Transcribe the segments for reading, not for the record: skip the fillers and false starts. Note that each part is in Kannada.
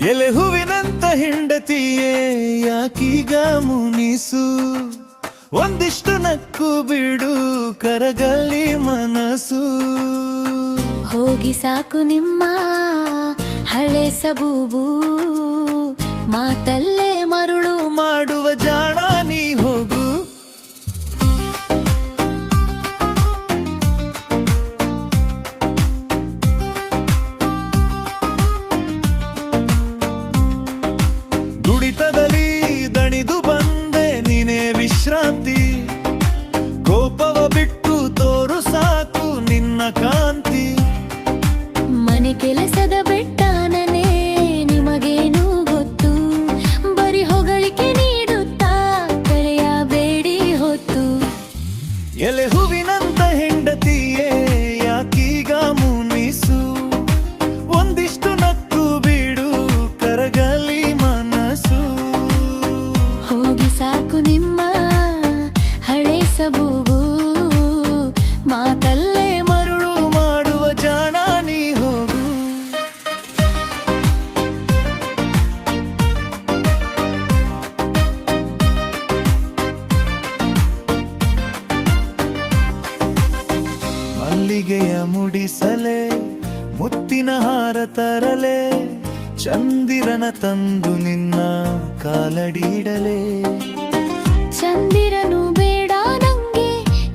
ಎಲೆ ಹೂವಿನಂತ ಹೆಂಡತಿಯೇ ಯಾಕೀಗ ಮುನಿಸು, ಒಂದಿಷ್ಟು ನಕ್ಕು ಬಿಡು ಕರಗಲಿ ಮನಸ್ಸು. ಹೋಗಿ ಸಾಕು ನಿಮ್ಮ ಹಳೆ ಸಬೂಬು, ಮಾತಲ್ಲೇ ಮರುಳು ಮಾಡುವ ಜಾಣ ನೀ ಹೋಗು. ದುಡಿತದಲ್ಲಿ ದಣಿದು ಬಂದೆ ನೀನೇ ವಿಶ್ರಾಂತಿ, ಕೋಪವ ಬಿಟ್ಟು ತೋರು ಸಾಕು ನಿನ್ನ ಕಾಂತಿ. ಮನೆ ಕೆಲಸದ ಬೆಟ್ಟನೇ ನಿಮಗೇನು ಗೊತ್ತು, ಬರಿ ಹೊಗಳಿಕೆ ನೀಡುತ್ತಾ ಕಳೆಯಬೇಡಿ ಹೊತ್ತು. ಎಲೆ ಹೂವಿನಂತ ಹೆಂಡತಿಯೇ ಯಾಕೀಗ ಮುನಿಸು, ಒಂದಿಷ್ಟು ನಕ್ಕು ಬಿಡು ಕರಗಲಿ ಮನಸ್ಸು. ಹೋಗಿ ಸಾಕು ನಿಮ್ಮ ಹಳೆ ಸಬೂಬು, ಮಾತಲ್ಲೇ ಮರುಳು ಮಾಡುವ ಜಾಣ ನೀ ಹೋಗು. ಮಲ್ಲಿಗೆಯ ಮುಡಿಸಲೆ ಮುತ್ತಿನ ಹಾರ ತರಲೆ, ಚಂದಿರನ ತಂದು ನಿನ್ನ ಕಾಲಡಿಡಲೆ. ಚಂದಿರನು ಬೇಡ ನಂಗೆ,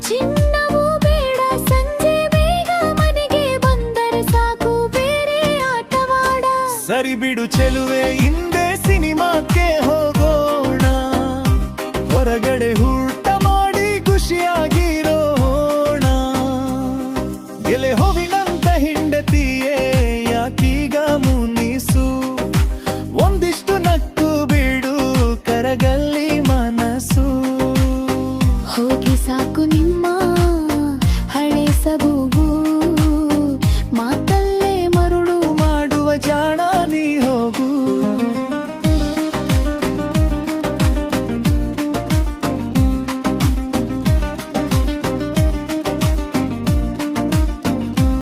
ಚಿನ್ನವೂ ಬೇಡ, ಸಂಜೆ ಬೇಗ ಮನೆಗೆ ಬಂದರೆ ಸಾಕು, ಬೇರೆ ಆಟವಾಡ. ಸರಿ ಬಿಡು ಚೆಲುವೆ, ಹಿಂದೆ ಸಿನಿಮಾಕ್ಕೆ ಹೋಗೋಣ, ಹೊರಗಡೆ ಹೂ